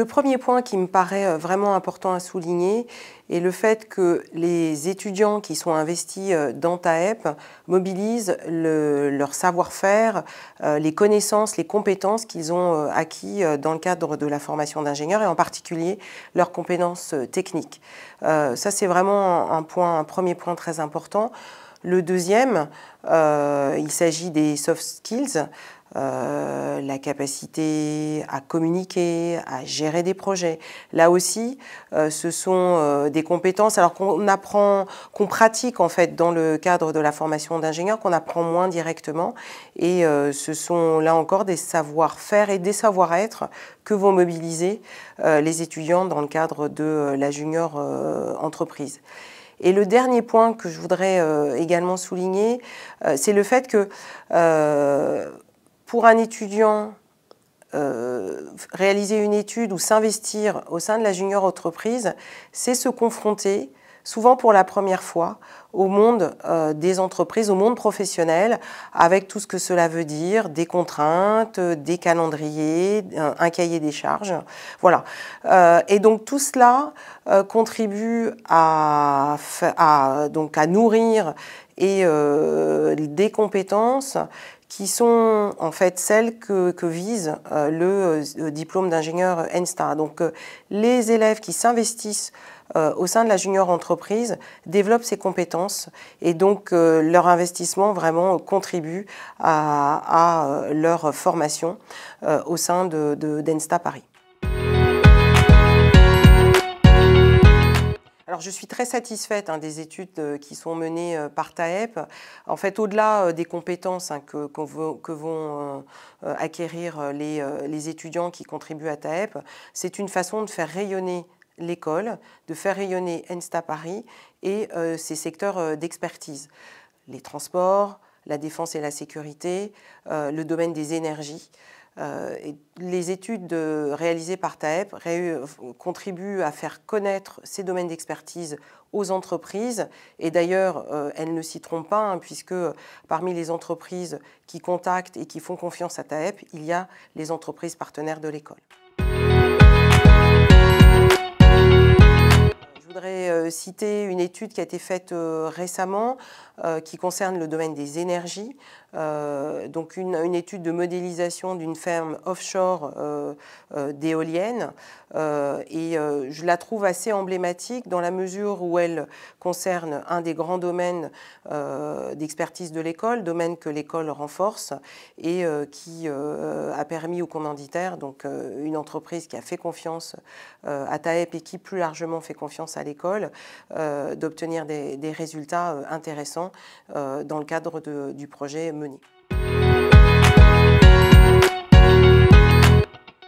Le premier point qui me paraît vraiment important à souligner est le fait que les étudiants qui sont investis dans TAEP mobilisent leur savoir-faire, les connaissances, les compétences qu'ils ont acquis dans le cadre de la formation d'ingénieur et en particulier leurs compétences techniques. Ça, c'est vraiment un premier point très important. Le deuxième, il s'agit des soft skills. La capacité à communiquer, à gérer des projets. Là aussi, ce sont des compétences alors qu'on pratique en fait dans le cadre de la formation d'ingénieur, qu'on apprend moins directement. Et ce sont là encore des savoir-faire et des savoir-être que vont mobiliser les étudiants dans le cadre de la junior entreprise. Et le dernier point que je voudrais également souligner, c'est le fait que pour un étudiant, réaliser une étude ou s'investir au sein de la junior entreprise, c'est se confronter, souvent pour la première fois, au monde des entreprises, au monde professionnel, avec tout ce que cela veut dire, des contraintes, des calendriers, un cahier des charges. Voilà. Et donc tout cela contribue à nourrir et des compétences qui sont en fait celles que vise le diplôme d'ingénieur ENSTA. Donc les élèves qui s'investissent au sein de la junior entreprise développent ces compétences et donc leur investissement vraiment contribue à leur formation au sein d'ENSTA Paris. Alors, je suis très satisfaite des études qui sont menées par TAEP. En fait, au-delà des compétences que vont acquérir les étudiants qui contribuent à TAEP, c'est une façon de faire rayonner l'école, de faire rayonner ENSTA Paris et ses secteurs d'expertise. Les transports, la défense et la sécurité, le domaine des énergies. Les études réalisées par TAEP contribuent à faire connaître ces domaines d'expertise aux entreprises et d'ailleurs elles ne s'y trompent pas puisque parmi les entreprises qui contactent et qui font confiance à TAEP, il y a les entreprises partenaires de l'école. Je voudrais citer une étude qui a été faite récemment qui concerne le domaine des énergies. Donc une étude de modélisation d'une ferme offshore d'éoliennes et je la trouve assez emblématique dans la mesure où elle concerne un des grands domaines d'expertise de l'école, domaine que l'école renforce et qui a permis aux commanditaires, donc une entreprise qui a fait confiance à TAEP et qui plus largement fait confiance à l'école, d'obtenir des résultats intéressants dans le cadre du projet mené.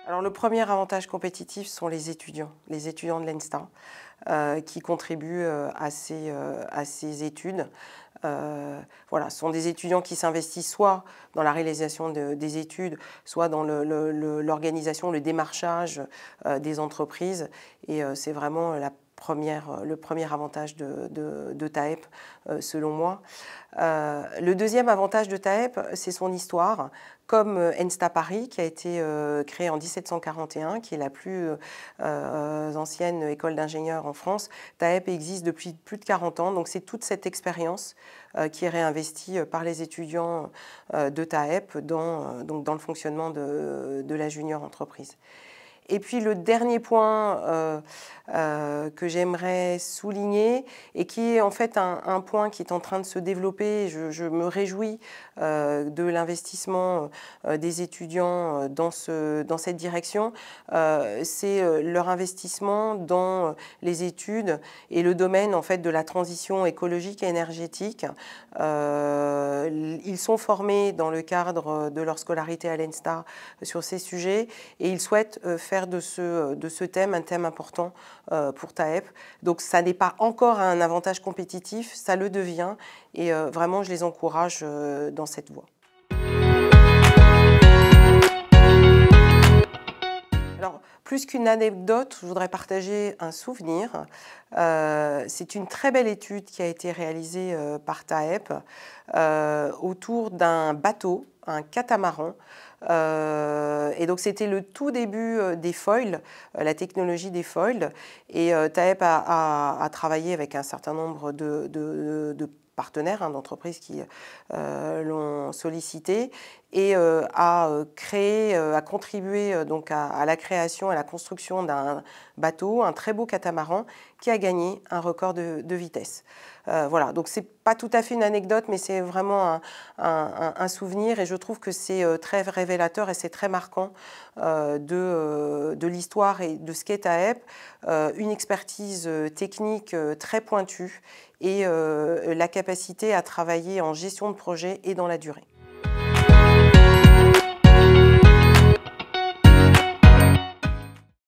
Alors le premier avantage compétitif sont les étudiants de l'ENSTA qui contribuent à ces études. Voilà, ce sont des étudiants qui s'investissent soit dans la réalisation des études, soit dans l'organisation, le démarchage des entreprises. Et c'est vraiment le premier avantage de TAEP, selon moi. Le deuxième avantage de TAEP, c'est son histoire. Comme ENSTA Paris, qui a été créée en 1741, qui est la plus ancienne école d'ingénieurs en France, TAEP existe depuis plus de 40 ans, donc c'est toute cette expérience qui est réinvestie par les étudiants de TAEP dans le fonctionnement de la junior entreprise. Et puis le dernier point que j'aimerais souligner et qui est en fait un point qui est en train de se développer, je me réjouis de l'investissement des étudiants dans cette direction, c'est leur investissement dans les études et le domaine en fait de la transition écologique et énergétique. Ils sont formés dans le cadre de leur scolarité à l'ENSTA sur ces sujets et ils souhaitent faire de ce thème un thème important pour TAEP. Donc ça n'est pas encore un avantage compétitif, ça le devient et vraiment je les encourage dans cette voie. Alors, plus qu'une anecdote, je voudrais partager un souvenir. C'est une très belle étude qui a été réalisée par TAEP autour d'un bateau, un catamaran, Et donc c'était le tout début des foils, la technologie des foils. Et TAEP a travaillé avec un certain nombre de partenaires, d'entreprises qui l'ont sollicité et a contribué donc à la création et à la construction d'un bateau, un très beau catamaran qui a gagné un record de vitesse. Voilà, donc c'est pas tout à fait une anecdote, mais c'est vraiment un souvenir et je trouve que c'est très révélateur et c'est très marquant de l'histoire et de ce qu'est TAEP, une expertise technique très pointue et la capacité à travailler en gestion de projet et dans la durée.